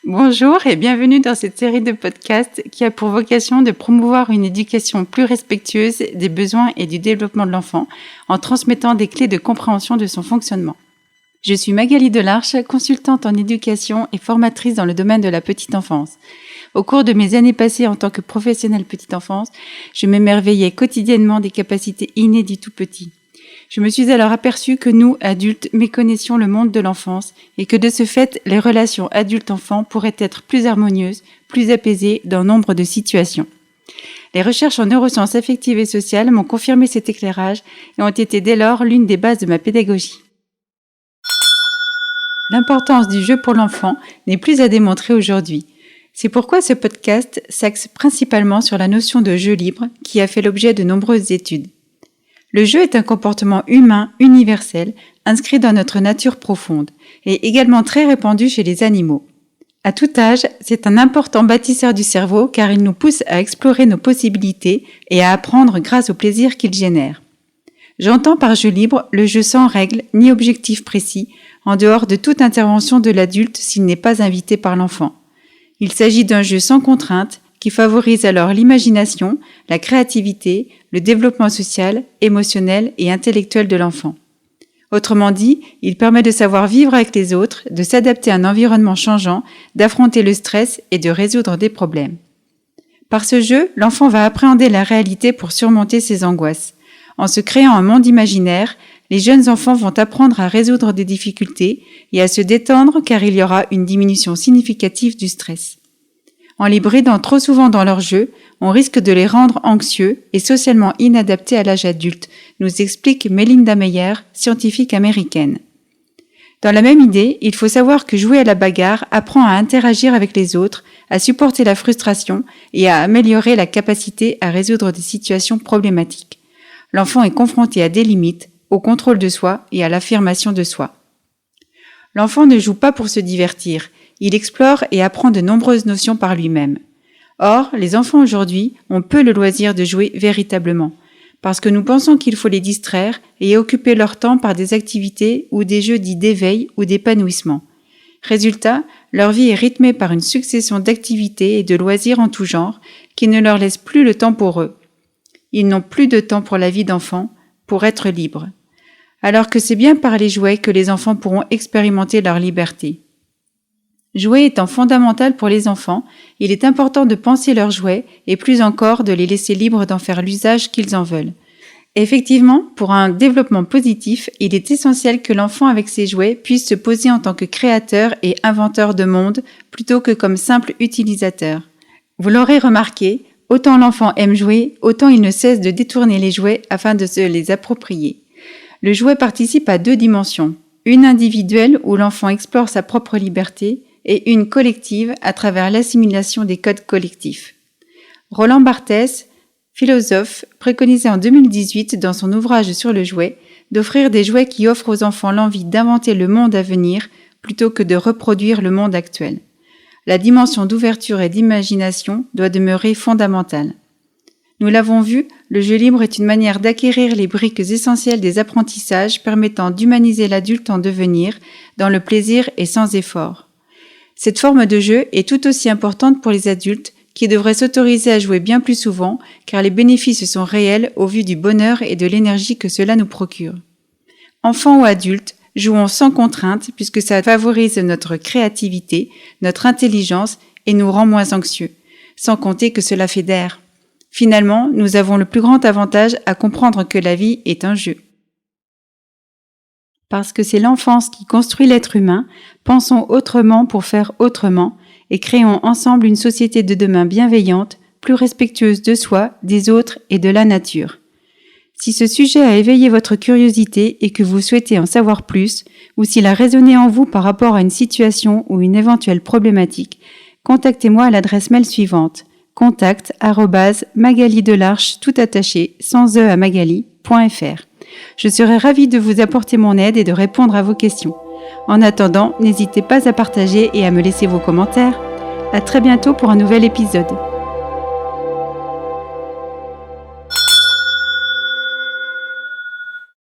Bonjour et bienvenue dans cette série de podcasts qui a pour vocation de promouvoir une éducation plus respectueuse des besoins et du développement de l'enfant en transmettant des clés de compréhension de son fonctionnement. Je suis Magali Delarche, consultante en éducation et formatrice dans le domaine de la petite enfance. Au cours de mes années passées en tant que professionnelle petite enfance, je m'émerveillais quotidiennement des capacités innées du tout petit. Je me suis alors aperçue que nous, adultes, méconnaissions le monde de l'enfance et que de ce fait, les relations adulte-enfant pourraient être plus harmonieuses, plus apaisées dans nombre de situations. Les recherches en neurosciences affectives et sociales m'ont confirmé cet éclairage et ont été dès lors l'une des bases de ma pédagogie. L'importance du jeu pour l'enfant n'est plus à démontrer aujourd'hui. C'est pourquoi ce podcast s'axe principalement sur la notion de jeu libre qui a fait l'objet de nombreuses études. Le jeu est un comportement humain universel, inscrit dans notre nature profonde, et également très répandu chez les animaux. À tout âge, c'est un important bâtisseur du cerveau car il nous pousse à explorer nos possibilités et à apprendre grâce au plaisir qu'il génère. J'entends par jeu libre le jeu sans règles ni objectif précis, en dehors de toute intervention de l'adulte s'il n'est pas invité par l'enfant. Il s'agit d'un jeu sans contrainte, qui favorise alors l'imagination, la créativité, le développement social, émotionnel et intellectuel de l'enfant. Autrement dit, il permet de savoir vivre avec les autres, de s'adapter à un environnement changeant, d'affronter le stress et de résoudre des problèmes. Par ce jeu, l'enfant va appréhender la réalité pour surmonter ses angoisses. En se créant un monde imaginaire, les jeunes enfants vont apprendre à résoudre des difficultés et à se détendre car il y aura une diminution significative du stress. En les bridant trop souvent dans leur jeu, on risque de les rendre anxieux et socialement inadaptés à l'âge adulte, nous explique Melinda Meyer, scientifique américaine. Dans la même idée, il faut savoir que jouer à la bagarre apprend à interagir avec les autres, à supporter la frustration et à améliorer la capacité à résoudre des situations problématiques. L'enfant est confronté à des limites, au contrôle de soi et à l'affirmation de soi. L'enfant ne joue pas pour se divertir. Il explore et apprend de nombreuses notions par lui-même. Or, les enfants aujourd'hui ont peu le loisir de jouer véritablement, parce que nous pensons qu'il faut les distraire et occuper leur temps par des activités ou des jeux dits d'éveil ou d'épanouissement. Résultat, leur vie est rythmée par une succession d'activités et de loisirs en tout genre qui ne leur laissent plus le temps pour eux. Ils n'ont plus de temps pour la vie d'enfant, pour être libres. Alors que c'est bien par les jouets que les enfants pourront expérimenter leur liberté. Jouer étant fondamental pour les enfants, il est important de penser leurs jouets et plus encore de les laisser libres d'en faire l'usage qu'ils en veulent. Effectivement, pour un développement positif, il est essentiel que l'enfant avec ses jouets puisse se poser en tant que créateur et inventeur de monde plutôt que comme simple utilisateur. Vous l'aurez remarqué, autant l'enfant aime jouer, autant il ne cesse de détourner les jouets afin de se les approprier. Le jouet participe à deux dimensions, une individuelle où l'enfant explore sa propre liberté et une collective à travers l'assimilation des codes collectifs. Roland Barthes, philosophe, préconisait en 2018 dans son ouvrage sur le jouet d'offrir des jouets qui offrent aux enfants l'envie d'inventer le monde à venir plutôt que de reproduire le monde actuel. La dimension d'ouverture et d'imagination doit demeurer fondamentale. Nous l'avons vu, le jeu libre est une manière d'acquérir les briques essentielles des apprentissages permettant d'humaniser l'adulte en devenir, dans le plaisir et sans effort. Cette forme de jeu est tout aussi importante pour les adultes qui devraient s'autoriser à jouer bien plus souvent car les bénéfices sont réels au vu du bonheur et de l'énergie que cela nous procure. Enfants ou adultes, jouons sans contrainte puisque ça favorise notre créativité, notre intelligence et nous rend moins anxieux, sans compter que cela fédère. Finalement, nous avons le plus grand avantage à comprendre que la vie est un jeu. Parce que c'est l'enfance qui construit l'être humain, pensons autrement pour faire autrement et créons ensemble une société de demain bienveillante, plus respectueuse de soi, des autres et de la nature. Si ce sujet a éveillé votre curiosité et que vous souhaitez en savoir plus, ou s'il a résonné en vous par rapport à une situation ou une éventuelle problématique, contactez-moi à l'adresse mail suivante contact@magalidelarche tout attaché sans e à magali.fr. Je serai ravie de vous apporter mon aide et de répondre à vos questions. En attendant, n'hésitez pas à partager et à me laisser vos commentaires. À très bientôt pour un nouvel épisode.